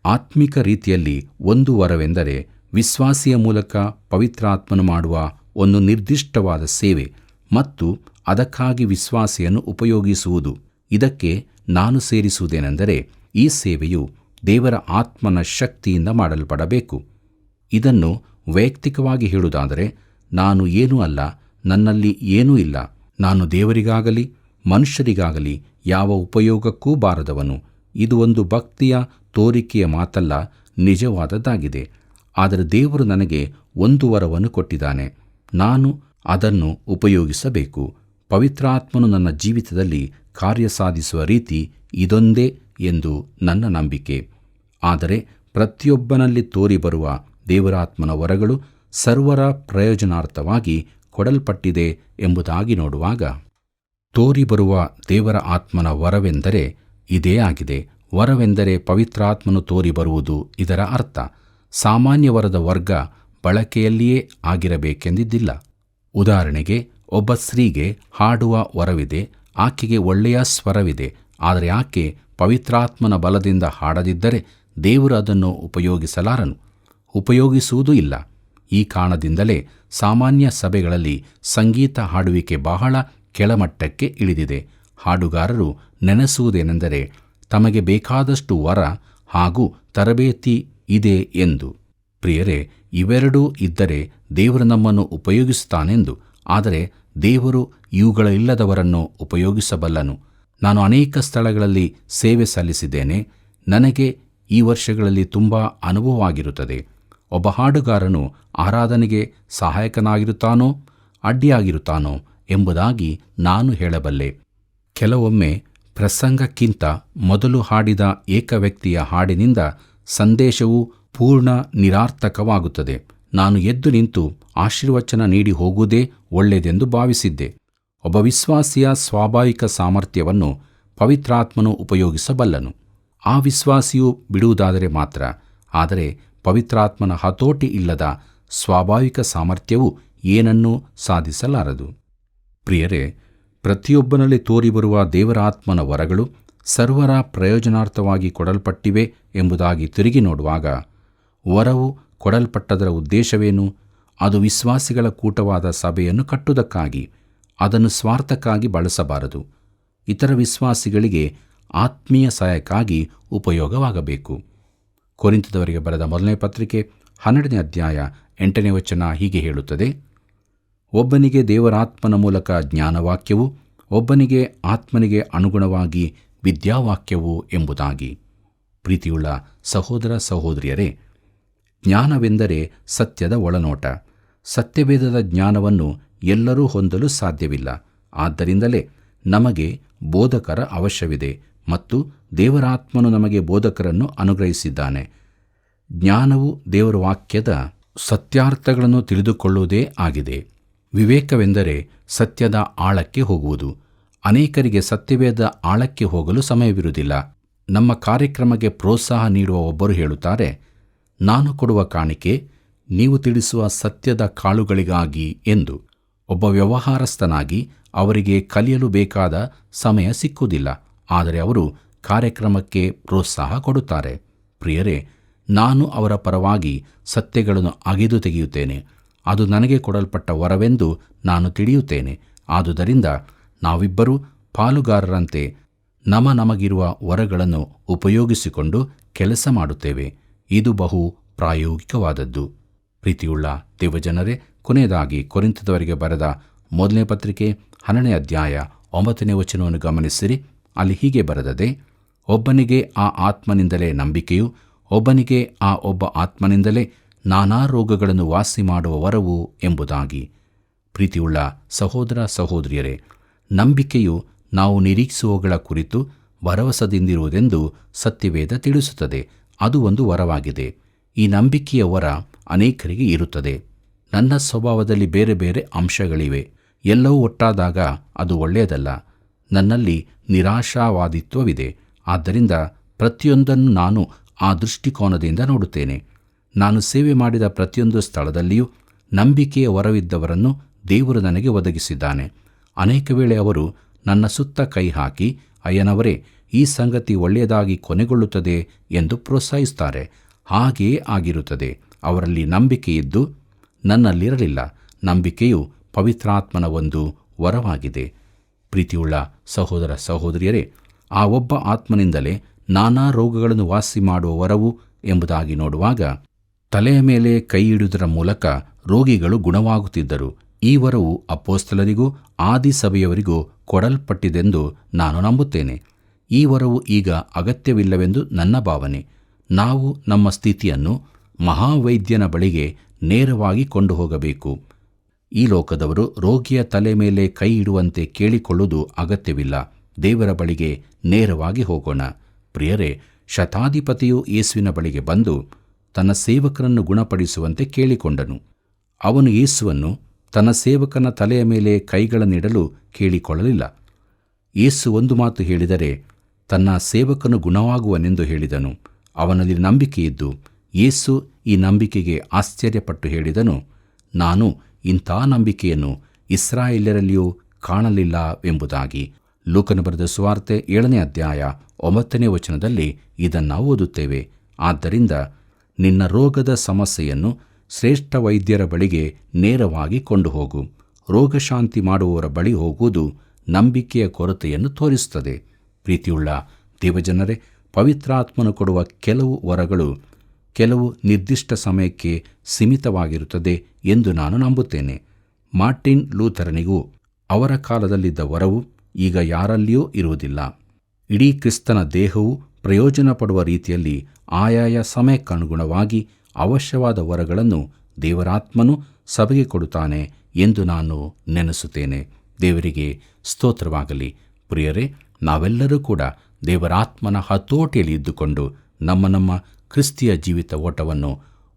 ಆತ್ಮಿಕ ರೀತಿಯಲ್ಲಿ ಒಂದು ವರವೆಂದರೆ ವಿಶ್ವಾಸಿಯ ಮೂಲಕ ಪವಿತ್ರಾತ್ಮನು ಮಾಡುವ ಒಂದು ನಿರ್ದಿಷ್ಟವಾದ ಸೇವೆ ಮತ್ತು ಅದಕ್ಕಾಗಿ ವಿಶ್ವಾಸಿಯನ್ನು ಉಪಯೋಗಿಸುವುದು. ಇದಕ್ಕೆ ನಾನು ಸೇರಿಸುವುದೇನೆಂದರೆ, ಈ ಸೇವೆಯು ದೇವರ ಆತ್ಮನ ಶಕ್ತಿಯಿಂದ ಮಾಡಲ್ಪಡಬೇಕು. ಇದನ್ನು ವೈಯಕ್ತಿಕವಾಗಿ ಹೇಳುವುದಾದರೆ, ನಾನು ಏನೂ ಅಲ್ಲ, ನನ್ನಲ್ಲಿ ಏನೂ ಇಲ್ಲ, ನಾನು ದೇವರಿಗಾಗಲಿ ಮನುಷ್ಯರಿಗಾಗಲಿ ಯಾವ ಉಪಯೋಗಕ್ಕೂ ಬಾರದವನು. ಇದು ಒಂದು ಭಕ್ತಿಯ ತೋರಿಕೆಯ ಮಾತಲ್ಲ, ನಿಜವಾದದ್ದಾಗಿದೆ. ಆದರೆ ದೇವರು ನನಗೆ ಒಂದು ವರವನ್ನು ಕೊಟ್ಟಿದ್ದಾನೆ, ನಾನು ಅದನ್ನು ಉಪಯೋಗಿಸಬೇಕು. ಪವಿತ್ರಾತ್ಮನು ನನ್ನ ಜೀವಿತದಲ್ಲಿ ಕಾರ್ಯ ಸಾಧಿಸುವ ರೀತಿ ಇದೊಂದೇ ಎಂದು ನನ್ನ ನಂಬಿಕೆ. ಆದರೆ ಪ್ರತಿಯೊಬ್ಬನಲ್ಲಿ ತೋರಿಬರುವ ದೇವರಾತ್ಮನ ವರಗಳು ಸರ್ವರ ಪ್ರಯೋಜನಾರ್ಥವಾಗಿ ಕೊಡಲ್ಪಟ್ಟಿದೆ ಎಂಬುದಾಗಿ ನೋಡುವಾಗ, ತೋರಿಬರುವ ದೇವರ ಆತ್ಮನ ವರವೆಂದರೆ ಇದೇ ಆಗಿದೆ. ವರವೆಂದರೆ ಪವಿತ್ರಾತ್ಮನು ತೋರಿಬರುವುದು. ಇದರ ಅರ್ಥ ಸಾಮಾನ್ಯ ವರದ ವರ್ಗ ಬಳಕೆಯಲ್ಲಿಯೇ ಆಗಿರಬೇಕೆಂದಿದ್ದಿಲ್ಲ. ಉದಾಹರಣೆಗೆ, ಒಬ್ಬ ಸ್ತ್ರೀಗೆ ಹಾಡುವ ವರವಿದೆ, ಆಕೆಗೆ ಒಳ್ಳೆಯ ಸ್ವರವಿದೆ. ಆದರೆ ಆಕೆ ಪವಿತ್ರಾತ್ಮನ ಬಲದಿಂದ ಹಾಡದಿದ್ದರೆ ದೇವರು ಅದನ್ನು ಉಪಯೋಗಿಸಲಾರನು, ಉಪಯೋಗಿಸುವುದೂ ಇಲ್ಲ. ಈ ಕಾರಣದಿಂದಲೇ ಸಾಮಾನ್ಯ ಸಭೆಗಳಲ್ಲಿ ಸಂಗೀತ ಹಾಡುವಿಕೆ ಬಹಳ ಕೆಳಮಟ್ಟಕ್ಕೆ ಇಳಿದಿದೆ. ಹಾಡುಗಾರರು ನೆನೆಸುವುದೇನೆಂದರೆ ತಮಗೆ ಬೇಕಾದಷ್ಟು ವರ ಹಾಗೂ ತರಬೇತಿ ಇದೆ ಎಂದು. ಪ್ರಿಯರೇ, ಇವೆರಡೂ ಇದ್ದರೆ ದೇವರು ನಮ್ಮನ್ನು ಉಪಯೋಗಿಸುತ್ತಾನೆಂದು. ಆದರೆ ದೇವರು ಇವುಗಳಿಲ್ಲದವರನ್ನು ಉಪಯೋಗಿಸಬಲ್ಲನು. ನಾನು ಅನೇಕ ಸ್ಥಳಗಳಲ್ಲಿ ಸೇವೆ ಸಲ್ಲಿಸಿದ್ದೇನೆ. ನನಗೆ ಈ ವರ್ಷಗಳಲ್ಲಿ ತುಂಬ ಅನುಭವವಾಗಿರುತ್ತದೆ. ಒಬ್ಬ ಹಾಡುಗಾರನು ಆರಾಧನೆಗೆ ಸಹಾಯಕನಾಗಿರುತ್ತಾನೋ ಅಡ್ಡಿಯಾಗಿರುತ್ತಾನೋ ಎಂಬುದಾಗಿ ನಾನು ಹೇಳಬಲ್ಲೆ. ಕೆಲವೊಮ್ಮೆ ಪ್ರಸಂಗಕ್ಕಿಂತ ಮೊದಲು ಹಾಡಿದ ಏಕವ್ಯಕ್ತಿಯ ಹಾಡಿನಿಂದ ಸಂದೇಶವು ಪೂರ್ಣ ನಿರಾರ್ಥಕವಾಗುತ್ತದೆ. ನಾನು ಎದ್ದು ನಿಂತು ಆಶೀರ್ವಚನ ನೀಡಿ ಹೋಗುವುದೇ ಒಳ್ಳೆಯದೆಂದು ಭಾವಿಸಿದ್ದೆ. ಒಬ್ಬ ವಿಶ್ವಾಸಿಯ ಸ್ವಾಭಾವಿಕ ಸಾಮರ್ಥ್ಯವನ್ನು ಪವಿತ್ರಾತ್ಮನು ಉಪಯೋಗಿಸಬಲ್ಲನು. ಆ ವಿಶ್ವಾಸಿಯು ಬಿಡುವುದಾದರೆ ಮಾತ್ರ. ಆದರೆ ಪವಿತ್ರಾತ್ಮನ ಹತೋಟಿ ಇಲ್ಲದ ಸ್ವಾಭಾವಿಕ ಸಾಮರ್ಥ್ಯವು ಏನನ್ನೂ ಸಾಧಿಸಲಾರದು. ಪ್ರಿಯರೇ, ಪ್ರತಿಯೊಬ್ಬನಲ್ಲಿ ತೋರಿಬರುವ ದೇವರ ಆತ್ಮನ ವರಗಳು ಸರ್ವರ ಪ್ರಯೋಜನಾರ್ಥವಾಗಿ ಕೊಡಲ್ಪಟ್ಟಿವೆ ಎಂಬುದಾಗಿ ತಿರುಗಿ ನೋಡುವಾಗ, ವರವು ಕೊಡಲ್ಪಟ್ಟದರ ಉದ್ದೇಶವೇನು? ಅದು ವಿಶ್ವಾಸಿಗಳ ಕೂಟವಾದ ಸಭೆಯನ್ನು ಕಟ್ಟುವುದಕ್ಕಾಗಿ, ಅದನ್ನು ಸ್ವಾರ್ಥಕ್ಕಾಗಿ ಬಳಸಬಾರದು. ಇತರ ವಿಶ್ವಾಸಿಗಳಿಗೆ ಆತ್ಮೀಯ ಸಹಾಯಕ್ಕಾಗಿ ಉಪಯೋಗವಾಗಬೇಕು. ಕೊರಿಂಥದವರಿಗೆ ಬರೆದ ಮೊದಲನೇ ಪತ್ರಿಕೆ 12ನೇ ಅಧ್ಯಾಯ 8ನೇ ವಚನ ಹೀಗೆ ಹೇಳುತ್ತದೆ: ಒಬ್ಬನಿಗೆ ದೇವರಾತ್ಮನ ಮೂಲಕ ಜ್ಞಾನವಾಕ್ಯವು, ಒಬ್ಬನಿಗೆ ಆತ್ಮನಿಗೆ ಅನುಗುಣವಾಗಿ ವಿದ್ಯಾವಾಕ್ಯವು ಎಂಬುದಾಗಿ. ಪ್ರೀತಿಯುಳ್ಳ ಸಹೋದರ ಸಹೋದರಿಯರೇ, ಜ್ಞಾನವೆಂದರೆ ಸತ್ಯದ ಒಳನೋಟ. ಸತ್ಯವೇದದ ಜ್ಞಾನವನ್ನು ಎಲ್ಲರೂ ಹೊಂದಲು ಸಾಧ್ಯವಿಲ್ಲ. ಆದ್ದರಿಂದಲೇ ನಮಗೆ ಬೋಧಕರ ಅವಶ್ಯವಿದೆ ಮತ್ತು ದೇವರಾತ್ಮನು ನಮಗೆ ಬೋಧಕರನ್ನು ಅನುಗ್ರಹಿಸಿದ್ದಾನೆ. ಜ್ಞಾನವು ದೇವರ ವಾಕ್ಯದ ಸತ್ಯಾರ್ಥಗಳನ್ನು ತಿಳಿದುಕೊಳ್ಳುವುದೇ ಆಗಿದೆ. ವಿವೇಕವೆಂದರೆ ಸತ್ಯದ ಆಳಕ್ಕೆ ಹೋಗುವುದು. ಅನೇಕರಿಗೆ ಸತ್ಯವೇದ ಆಳಕ್ಕೆ ಹೋಗಲು ಸಮಯವಿರುವುದಿಲ್ಲ. ನಮ್ಮ ಕಾರ್ಯಕ್ರಮಕ್ಕೆ ಪ್ರೋತ್ಸಾಹ ನೀಡುವ ಒಬ್ಬರು ಹೇಳುತ್ತಾರೆ, ನಾನು ಕೊಡುವ ಕಾಣಿಕೆ ನೀವು ತಿಳಿಸುವ ಸತ್ಯದ ಕಾಳುಗಳಿಗಾಗಿ ಎಂದು. ಒಬ್ಬ ವ್ಯವಹಾರಸ್ಥನಾಗಿ ಅವರಿಗೆ ಕಲಿಯಲು ಬೇಕಾದ ಸಮಯ ಸಿಕ್ಕುವುದಿಲ್ಲ, ಆದರೆ ಅವರು ಕಾರ್ಯಕ್ರಮಕ್ಕೆ ಪ್ರೋತ್ಸಾಹ ಕೊಡುತ್ತಾರೆ. ಪ್ರಿಯರೇ, ನಾನು ಅವರ ಪರವಾಗಿ ಸತ್ಯಗಳನ್ನು ಅಗೆದು ತೆಗೆಯುತ್ತೇನೆ. ಅದು ನನಗೆ ಕೊಡಲ್ಪಟ್ಟ ವರವೆಂದು ನಾನು ತಿಳಿಯುತ್ತೇನೆ. ಆದುದರಿಂದ ನಾವಿಬ್ಬರೂ ಪಾಲುಗಾರರಂತೆ ನಮಗಿರುವ ವರಗಳನ್ನು ಉಪಯೋಗಿಸಿಕೊಂಡು ಕೆಲಸ ಮಾಡುತ್ತೇವೆ. ಇದು ಬಹು ಪ್ರಾಯೋಗಿಕವಾದದ್ದು. ಪ್ರೀತಿಯುಳ್ಳ ದೇವಜನರೇ, ಕೊನೆಯದಾಗಿ ಕೊರಿಂಥದವರಿಗೆ ಬರೆದ ಮೊದಲನೇ ಪತ್ರಿಕೆ 12ನೇ ಅಧ್ಯಾಯ 9ನೇ ವಚನವನ್ನು ಗಮನಿಸಿರಿ. ಅಲ್ಲಿ ಹೀಗೆ ಬರೆದದೆ: ಒಬ್ಬನಿಗೆ ಆ ಆತ್ಮನಿಂದಲೇ ನಂಬಿಕೆಯು, ಒಬ್ಬನಿಗೆ ಆ ಒಬ್ಬ ಆತ್ಮನಿಂದಲೇ ನಾನಾ ರೋಗಗಳನ್ನು ವಾಸಿ ಮಾಡುವ ವರವು ಎಂಬುದಾಗಿ. ಪ್ರೀತಿಯುಳ್ಳ ಸಹೋದರ ಸಹೋದರಿಯರೇ, ನಂಬಿಕೆಯು ನಾವು ನಿರೀಕ್ಷಿಸುವವುಗಳ ಕುರಿತು ಭರವಸೆದಿಂದಿರುವುದೆಂದು ಸತ್ಯವೇದ ತಿಳಿಸುತ್ತದೆ. ಅದು ಒಂದು ವರವಾಗಿದೆ. ಈ ನಂಬಿಕೆಯ ವರ ಅನೇಕರಿಗೆ ಇರುತ್ತದೆ. ನನ್ನ ಸ್ವಭಾವದಲ್ಲಿ ಬೇರೆ ಬೇರೆ ಅಂಶಗಳಿವೆ. ಎಲ್ಲವೂ ಒಟ್ಟಾದಾಗ ಅದು ಒಳ್ಳೆಯದಲ್ಲ. ನನ್ನಲ್ಲಿ ನಿರಾಶಾವಾದಿತ್ವವಿದೆ. ಆದ್ದರಿಂದ ಪ್ರತಿಯೊಂದನ್ನು ನಾನು ಆ ದೃಷ್ಟಿಕೋನದಿಂದ ನೋಡುತ್ತೇನೆ. ನಾನು ಸೇವೆ ಮಾಡಿದ ಪ್ರತಿಯೊಂದು ಸ್ಥಳದಲ್ಲಿಯೂ ನಂಬಿಕೆಯ ವರವಿದ್ದವರನ್ನು ದೇವರು ನನಗೆ ಒದಗಿಸಿದ್ದಾನೆ. ಅನೇಕ ವೇಳೆ ಅವರು ನನ್ನ ಸುತ್ತ ಕೈ ಹಾಕಿ, ಅಯ್ಯನವರೇ, ಈ ಸಂಗತಿ ಒಳ್ಳೆಯದಾಗಿ ಕೊನೆಗೊಳ್ಳುತ್ತದೆ ಎಂದು ಪ್ರೋತ್ಸಾಹಿಸುತ್ತಾರೆ. ಹಾಗೆಯೇ ಆಗಿರುತ್ತದೆ. ಅವರಲ್ಲಿ ನಂಬಿಕೆ ಇದ್ದು ನನ್ನಲ್ಲಿರಲಿಲ್ಲ. ನಂಬಿಕೆಯು ಪವಿತ್ರಾತ್ಮನ ಒಂದು ವರವಾಗಿದೆ. ಪ್ರೀತಿಯುಳ್ಳ ಸಹೋದರ ಸಹೋದರಿಯರೇ, ಆ ಒಬ್ಬ ಆತ್ಮನಿಂದಲೇ ನಾನಾ ರೋಗಗಳನ್ನು ವಾಸಿ ಮಾಡುವ ವರವು ಎಂಬುದಾಗಿ ನೋಡುವಾಗ, ತಲೆಯ ಮೇಲೆ ಕೈ ಇಡುವುದರ ಮೂಲಕ ರೋಗಿಗಳು ಗುಣವಾಗುತ್ತಿದ್ದರು. ಈ ವರವು ಅಪೊಸ್ತಲರಿಗೂ ಆದಿ ಸಭೆಯವರಿಗೂ ಕೊಡಲ್ಪಟ್ಟಿದೆಂದು ನಾನು ನಂಬುತ್ತೇನೆ. ಈ ವರವು ಈಗ ಅಗತ್ಯವಿಲ್ಲವೆಂದು ನನ್ನ ಭಾವನೆ. ನಾವು ನಮ್ಮ ಸ್ಥಿತಿಯನ್ನು ಮಹಾವೈದ್ಯನ ಬಳಿಗೆ ನೇರವಾಗಿ ಕೊಂಡು ಹೋಗಬೇಕು. ಈ ಲೋಕದವರು ರೋಗಿಯ ತಲೆ ಮೇಲೆ ಕೈ ಇಡುವಂತೆ ಕೇಳಿಕೊಳ್ಳುವುದು ಅಗತ್ಯವಿಲ್ಲ. ದೇವರ ಬಳಿಗೆ ನೇರವಾಗಿ ಹೋಗೋಣ. ಪ್ರಿಯರೇ, ಶತಾಧಿಪತಿಯು ಯೇಸುವಿನ ಬಳಿಗೆ ಬಂದು ತನ್ನ ಸೇವಕರನ್ನು ಗುಣಪಡಿಸುವಂತೆ ಕೇಳಿಕೊಂಡನು. ಅವನು ಯೇಸುವನ್ನು ತನ್ನ ಸೇವಕನ ತಲೆಯ ಮೇಲೆ ಕೈಗಳನ್ನಿಡಲು ಕೇಳಿಕೊಳ್ಳಲಿಲ್ಲ. ಯೇಸು ಒಂದು ಮಾತು ಹೇಳಿದರೆ ತನ್ನ ಸೇವಕನು ಗುಣವಾಗುವನೆಂದು ಹೇಳಿದನು. ಅವನಲ್ಲಿ ನಂಬಿಕೆಯಿದ್ದು ಯೇಸು ಈ ನಂಬಿಕೆಗೆ ಆಶ್ಚರ್ಯಪಟ್ಟು ಹೇಳಿದನು, ನಾನು ಇಂಥ ನಂಬಿಕೆಯನ್ನು ಇಸ್ರಾಯೇಲ್ಯರಲ್ಲಿಯೂ ಕಾಣಲಿಲ್ಲ ಎಂಬುದಾಗಿ. ಲೂಕನು ಬರೆದ ಸುವಾರ್ತೆ 7ನೇ ಅಧ್ಯಾಯ 9ನೇ ವಚನದಲ್ಲಿ ಇದನ್ನು ಓದುತ್ತೇವೆ. ಆದ್ದರಿಂದ ನಿನ್ನ ರೋಗದ ಸಮಸ್ಯೆಯನ್ನು ಶ್ರೇಷ್ಠ ವೈದ್ಯರ ಬಳಿಗೆ ನೇರವಾಗಿ ಕೊಂಡು ಹೋಗು. ರೋಗಶಾಂತಿ ಮಾಡುವವರ ಬಳಿ ಹೋಗುವುದು ನಂಬಿಕೆಯ ಕೊರತೆಯನ್ನು ತೋರಿಸುತ್ತದೆ. ಪ್ರೀತಿಯುಳ್ಳ ದೇವಜನರೇ, ಪವಿತ್ರಾತ್ಮನು ಕೊಡುವ ಕೆಲವು ವರಗಳು ಕೆಲವು ನಿರ್ದಿಷ್ಟ ಸಮಯಕ್ಕೆ ಸೀಮಿತವಾಗಿರುತ್ತದೆ ಎಂದು ನಾನು ನಂಬುತ್ತೇನೆ. ಮಾರ್ಟಿನ್ ಲೂಥರನಿಗೂ ಅವರ ಕಾಲದಲ್ಲಿದ್ದ ವರವು ಈಗ ಯಾರಲ್ಲಿಯೂ ಇರುವುದಿಲ್ಲ. ಇಡೀ ಕ್ರಿಸ್ತನ ದೇಹವು ಪ್ರಯೋಜನ ಪಡುವ ರೀತಿಯಲ್ಲಿ ಆಯಾಯ ಸಮಯಕ್ಕನುಗುಣವಾಗಿ ಅವಶ್ಯವಾದ ವರಗಳನ್ನು ದೇವರಾತ್ಮನು ಸಭೆಗೆ ಕೊಡುತ್ತಾನೆ ಎಂದು ನಾನು ನೆನೆಸುತ್ತೇನೆ. ದೇವರಿಗೆ ಸ್ತೋತ್ರವಾಗಲಿ. ಪ್ರಿಯರೇ, ನಾವೆಲ್ಲರೂ ಕೂಡ ದೇವರಾತ್ಮನ ಹತೋಟಿಯಲ್ಲಿ ಇದ್ದುಕೊಂಡು ನಮ್ಮ ಕ್ರಿಸ್ತಿಯ ಜೀವಿತ ಓಟವನ್ನು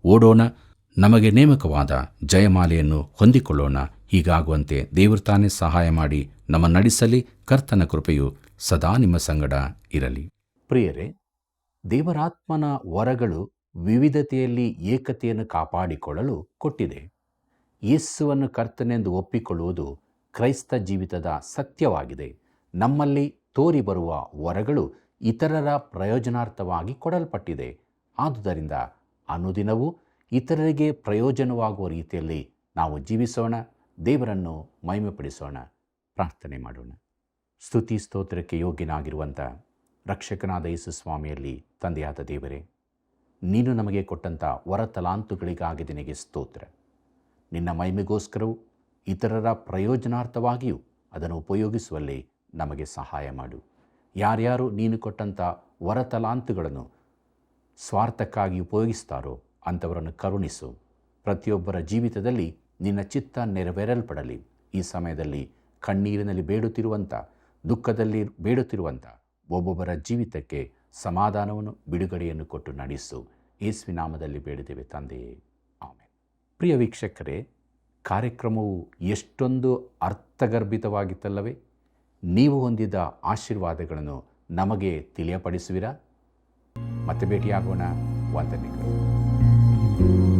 ಓಡೋಣ. ನಮಗೆ ನೇಮಕವಾದ ಜಯಮಾಲೆಯನ್ನು ಹೊಂದಿಕೊಳ್ಳೋಣ. ಹೀಗಾಗುವಂತೆ ದೇವರು ತಾನೇ ಸಹಾಯ ಮಾಡಿ ನಮ್ಮ ನಡೆಸಲಿ. ಕರ್ತನ ಕೃಪೆಯು ಸದಾ ನಿಮ್ಮ ಸಂಗಡ ಇರಲಿ. ಪ್ರಿಯರೇ, ದೇವರಾತ್ಮನ ವರಗಳು ವಿವಿಧತೆಯಲ್ಲಿ ಏಕತೆಯನ್ನು ಕಾಪಾಡಿಕೊಳ್ಳಲು ಕೊಟ್ಟಿದೆ. ಯೇಸುವನ್ನು ಕರ್ತನೆಂದು ಒಪ್ಪಿಕೊಳ್ಳುವುದು ಕ್ರೈಸ್ತ ಜೀವಿತದ ಸತ್ಯವಾಗಿದೆ. ನಮ್ಮಲ್ಲಿ ತೋರಿ ಬರುವ ವರಗಳು ಇತರರ ಪ್ರಯೋಜನಾರ್ಥವಾಗಿ ಕೊಡಲ್ಪಟ್ಟಿದೆ. ಆದುದರಿಂದ ಅನುದಿನವೂ ಇತರರಿಗೆ ಪ್ರಯೋಜನವಾಗುವ ರೀತಿಯಲ್ಲಿ ನಾವು ಜೀವಿಸೋಣ, ದೇವರನ್ನು ಮಹಿಮೆಪಡಿಸೋಣ. ಪ್ರಾರ್ಥನೆ ಮಾಡೋಣ. ಸ್ತುತಿ ಸ್ತೋತ್ರಕ್ಕೆ ಯೋಗ್ಯನಾಗಿರುವಂಥ ರಕ್ಷಕನಾದ ಯೇಸು ಸ್ವಾಮಿಯಲ್ಲಿ ತಂದೆಯಾದ ದೇವರೇ, ನೀನು ನಮಗೆ ಕೊಟ್ಟಂಥ ವರತಲಾಂತುಗಳಿಗಾಗಿ ನಿನಗೆ ಸ್ತೋತ್ರ. ನಿನ್ನ ಮಹಿಮೆಗೋಸ್ಕರವೂ ಇತರರ ಪ್ರಯೋಜನಾರ್ಥವಾಗಿಯೂ ಅದನ್ನು ಉಪಯೋಗಿಸುವಲ್ಲಿ ನಮಗೆ ಸಹಾಯ ಮಾಡು. ಯಾರ್ಯಾರು ನೀನು ಕೊಟ್ಟಂಥ ವರತಲಾಂತುಗಳನ್ನು ಸ್ವಾರ್ಥಕ್ಕಾಗಿ ಉಪಯೋಗಿಸ್ತಾರೋ ಅಂಥವರನ್ನು ಕರುಣಿಸು. ಪ್ರತಿಯೊಬ್ಬರ ಜೀವಿತದಲ್ಲಿ ನಿನ್ನ ಚಿತ್ತ ನೆರವೇರಲ್ಪಡಲಿ. ಈ ಸಮಯದಲ್ಲಿ ಕಣ್ಣೀರಿನಲ್ಲಿ ಬೇಡುತ್ತಿರುವಂಥ, ದುಃಖದಲ್ಲಿ ಬೇಡುತ್ತಿರುವಂಥ ಒಬ್ಬೊಬ್ಬರ ಜೀವಿತಕ್ಕೆ ಸಮಾಧಾನವನ್ನು, ಬಿಡುಗಡೆಯನ್ನು ಕೊಟ್ಟು ನಡೆಸು. ಯೇಸುವಿನ ನಾಮದಲ್ಲಿ ಬೇಡಿದ್ದೇವೆ ತಂದೆಯೇ, ಆಮೆನ್. ಪ್ರಿಯ ವೀಕ್ಷಕರೇ, ಕಾರ್ಯಕ್ರಮವು ಎಷ್ಟೊಂದು ಅರ್ಥಗರ್ಭಿತವಾಗಿತ್ತಲ್ಲವೇ? ನೀವು ಹೊಂದಿದ ಆಶೀರ್ವಾದಗಳನ್ನು ನಮಗೆ ತಿಳಿಯಪಡಿಸುವಿರಾ? ಮತ್ತೆ ಭೇಟಿಯಾಗೋಣ. ವಂದನೆಗಳು.